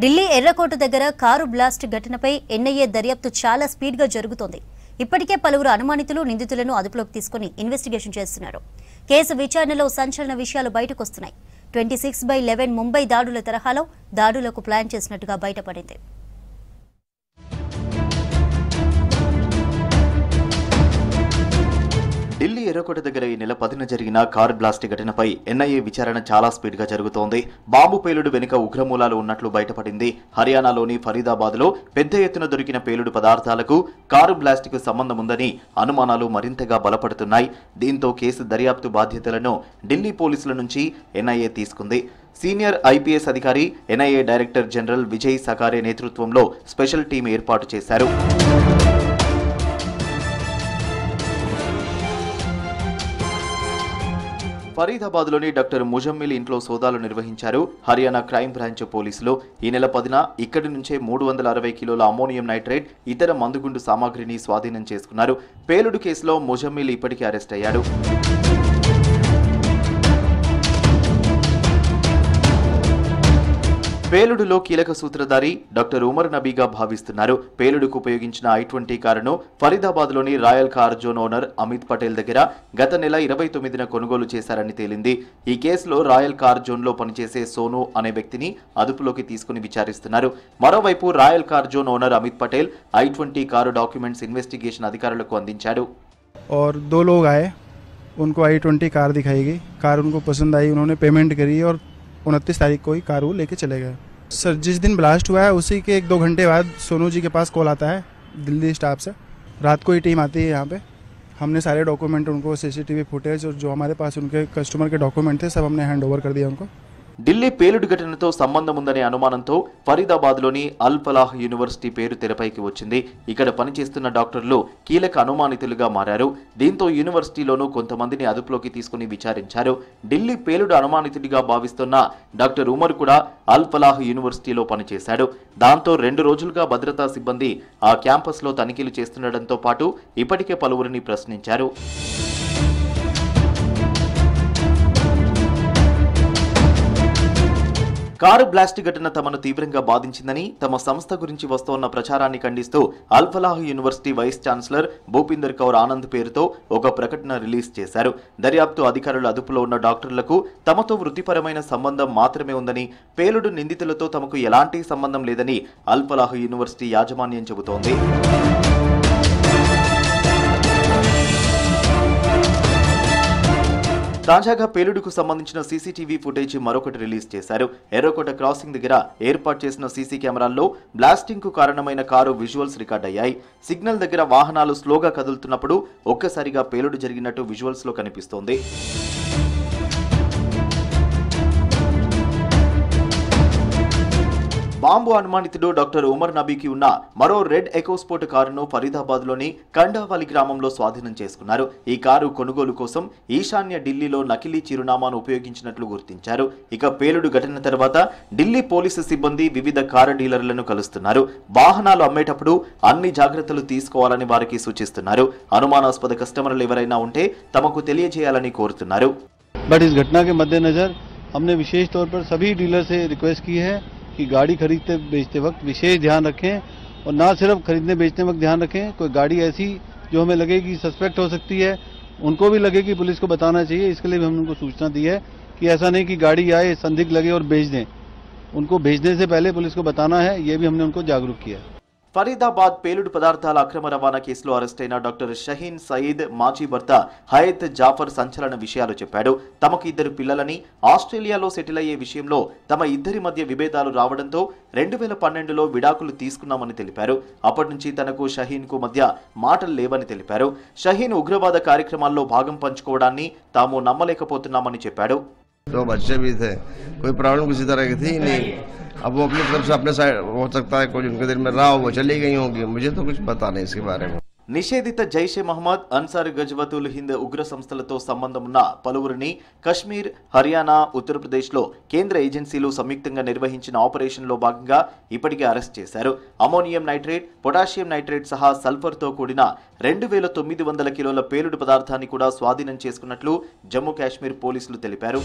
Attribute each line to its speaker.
Speaker 1: ఢిల్లీ ఎర్రకోట దగ్గర car blast ఘటనపై ఎన్ఐఏ దర్యాప్తు చాలా స్పీడ్గా జరుగుతోంది. ఇప్పటికే పలువురు అనుమానితులు నిందితులను అదుపులోకి తీసుకుని ఇన్వెస్టిగేషన్ చేస్తున్నారు. కేసు విచారణలో సంచలన విషయాలు బయటకొస్తున్నాయి. 26/11 ముంబై దాడుల తరహాలో దాడులకు ప్లాన్ చేసినట్టుగా బయటపడింది.
Speaker 2: ఢిల్లీ ఎర్రకోట దగ్గర ఈ నెల 10న జరిగిన కారు బ్లాస్ట్ ఘటనపై ఎన్ఐఏ విచారణ చాలా స్పీడ్గా జరుగుతోంది. బాంబు పేలుడు వెనుక ఉగ్రమూలాలు ఉన్నట్లు బయటపడింది. హర్యానాలోని ఫరీదాబాద్లో పెద్ద ఎత్తున దొరికిన పేలుడు పదార్థాలకు కారు బ్లాస్ట్కు సంబంధం ఉందని అనుమానాలు మరింతగా బలపడుతున్నాయి. దీంతో కేసు దర్యాప్తు బాధ్యతలను ఢిల్లీ పోలీసుల నుంచి ఎన్ఐఏ తీసుకుంది. సీనియర్ ఐపీఎస్ అధికారి ఎన్ఐఏ డైరెక్టర్ జనరల్ విజయ్ సకారే నేతృత్వంలో స్పెషల్ టీం ఏర్పాటు చేశారు. ఫరీదాబాద్లోని డాక్టర్ ముజమ్మిల్ ఇంట్లో సోదాలు నిర్వహించారు హర్యానా క్రైమ్ బ్రాంచ్ పోలీసులు. ఈ నెల 10న ఇక్కడి నుంచే 360 కిలోల అమోనియం నైట్రేట్ ఇతర మందుగుండు సామాగ్రిని స్వాధీనం చేసుకున్నారు. పేలుడు కేసులో ముజమ్మిల్ ఇప్పటికే అరెస్ట్ అయ్యాడు. పేలుడులో కీలక సూత్రధారి డాక్టర్ ఉమర్ నబీగా భావిస్తున్నారు. పేలుడుకు ఉపయోగించిన I-20 కారును ఫరీదాబాద్లోని royal car zone owner Amit Patel దగ్గర గత నెల 29న కొనుగోలు చేశారని తేలింది. ఈ కేసులో రాయల్ కార్ జోన్లో పనిచేసే సోను అనే వ్యక్తిని అదుపులోకి తీసుకుని విచారిస్తున్నారు. మరోవైపు royal car zone owner Amit Patel I-20 car documents investigation అధికారులకు అందించాడు.
Speaker 3: और 2 लोग आए, उनको I-20 कार दिखाई गई, कार उनको पसंद आई, उन्होंने पेमेंट करी और 29 तारीख को ही कार वो लेके चले गए। सर जिस दिन ब्लास्ट हुआ है उसी के 1-2 घंटे बाद सोनू जी के पास कॉल आता है दिल्ली स्टाफ से। रात को ही टीम आती है यहाँ पे। हमने सारे डॉक्यूमेंट उनको CCTV फुटेज और जो हमारे पास उनके कस्टमर के डॉक्यूमेंट थे सब हमने हैंड ओवर कर दिया उनको।
Speaker 2: ఢిల్లీ పేలుడు ఘటనతో సంబంధం ఉందనే అనుమానంతో ఫరీదాబాద్లోని అల్ ఫలాహ్ యూనివర్సిటీ పేరు తెరపైకి వచ్చింది. ఇక్కడ పనిచేస్తున్న డాక్టర్లు కీలక అనుమానితులుగా మారారు. దీంతో యూనివర్సిటీలోనూ కొంతమందిని అదుపులోకి తీసుకుని విచారించారు. ఢిల్లీ పేలుడు అనుమానితుడిగా భావిస్తున్న డాక్టర్ ఉమర్ కూడా అల్ ఫలాహ్ యూనివర్సిటీలో పనిచేశాడు. దాంతో 2 రోజులుగా భద్రతా సిబ్బంది ఆ క్యాంపస్లో తనిఖీలు చేస్తుండటంతో పాటు ఇప్పటికే పలువురిని ప్రశ్నించారు. కారు బ్లాస్ట్ ఘటన తమను తీవ్రంగా బాధించిందని, తమ సంస్థ గురించి వస్తోన్న ప్రచారాన్ని ఖండిస్తూ Al Falah university vice chancellor Bhupinder Kaur Anand పేరుతో ఒక ప్రకటన రిలీజ్ చేశారు. దర్యాప్తు అధికారుల అదుపులో ఉన్న డాక్టర్లకు తమతో వృత్తిపరమైన సంబంధం మాత్రమే ఉందని, పేలుడు నిందితులతో తమకు ఎలాంటి సంబంధం లేదని అల్ ఫలాహ్ యూనివర్సిటీ యాజమాన్యం చెబుతోంది. తాజాగా పేలుడుకు సంబంధించిన సీసీటీవీ ఫుటేజ్ మరొకటి రిలీజ్ చేశారు. ఎర్రకోట క్రాసింగ్ దగ్గర ఏర్పాటు చేసిన సీసీ కెమెరాల్లో బ్లాస్టింగ్ కు కారణమైన కారు విజువల్స్ రికార్డ్ అయ్యాయి. సిగ్నల్ దగ్గర వాహనాలు స్లోగా కదులుతున్నప్పుడు ఒక్కసారిగా పేలుడు జరిగినట్టు విజువల్స్ లో కనిపిస్తోంది. బాంబు అనుమానితుడు డాక్టర్ ఉమర్ నబీకి ఉన్న మరో రెడ్ ఎకోస్పోర్ట్ కారును ఫరీదాబాద్లోని కండావాలి గ్రామంలో స్వాధీనం చేసుకున్నారు. ఈ కారు కొనుగోలు కోసం ఈశాన్య ఢిల్లీలో నకిలీ చిరునామాను ఉపయోగించినట్లు గుర్తించారు. ఇక పేలుడు ఘటన తర్వాత ఢిల్లీ పోలీసు సిబ్బంది వివిధ కారు డీలర్లను కలుస్తున్నారు. వాహనాలు అమ్మేటప్పుడు అన్ని జాగ్రత్తలు తీసుకోవాలని వారికి సూచిస్తున్నారు. అనుమానాస్పద కస్టమర్లు ఎవరైనా ఉంటే తమకు తెలియజేయాలని కోరుతున్నారు.
Speaker 4: बट इस घटना के मद्देनजर हमने विशेष तौर पर सभी डीलर से रिक्वेस्ट की है कि गाड़ी खरीदते बेचते वक्त विशेष ध्यान रखें, और ना सिर्फ खरीदने बेचने वक्त ध्यान रखें, कोई गाड़ी ऐसी जो हमें लगे कि सस्पेक्ट हो सकती है, उनको भी लगे कि पुलिस को बताना चाहिए। इसके लिए भी हमने उनको सूचना दी है कि ऐसा नहीं कि गाड़ी आए संदिग्ध लगे और बेच दें, उनको भेजने से पहले पुलिस को बताना है। ये भी हमने उनको जागरूक किया है।
Speaker 2: ఫరీదాబాద్ పేలుడు పదార్థాల అక్రమ రవాణా కేసులో అరెస్టైన డాక్టర్ షహీన్ సయీద్ మాజీ భర్త హయత్ జాఫర్ సంచలన విషయాలు చెప్పాడు. తమకు 2 పిల్లలని, ఆస్ట్రేలియాలో సెటిల్ అయ్యే విషయంలో తమ ఇద్దరి మధ్య విభేదాలు రావడంతో 2012లో విడాకులు తీసుకున్నామని తెలిపారు. అప్పటి నుంచి తనకు షహీన్ కు మధ్య మాటలు లేవని తెలిపారు. షహీన్ ఉగ్రవాద కార్యక్రమాల్లో భాగం పంచుకోవడాన్ని తాము నమ్మలేకపోతున్నామని చెప్పాడు.
Speaker 5: 2 बच्चे भी थे, कोई प्रॉब्लम किसी तरह की थी नहीं। अब वो अपनी तरफ से अपने साइड हो सकता है कोई उनके दिल में रहा हो, वो चली गई होंगी, मुझे तो कुछ पता नहीं इसके बारे में।
Speaker 2: నిషేధిత జైషే మహమ్మద్, అన్సార్ గజ్వతుల్ హింద్ ఉగ్ర సంస్థలతో సంబంధం ఉన్న పలువురిని కశ్మీర్, హర్యానా, ఉత్తరప్రదేశ్లో కేంద్ర ఏజెన్సీలు సంయుక్తంగా నిర్వహించిన ఆపరేషన్లో భాగంగా ఇప్పటికే అరెస్ట్ చేశారు. అమోనియం నైట్రేట్, పొటాషియం నైట్రేట్ సహా సల్ఫర్తో కూడిన 2900 కిలోల పేలుడు పదార్థాన్ని కూడా స్వాధీనం చేసుకున్నట్లు జమ్మూ కాశ్మీర్ పోలీసులు తెలిపారు.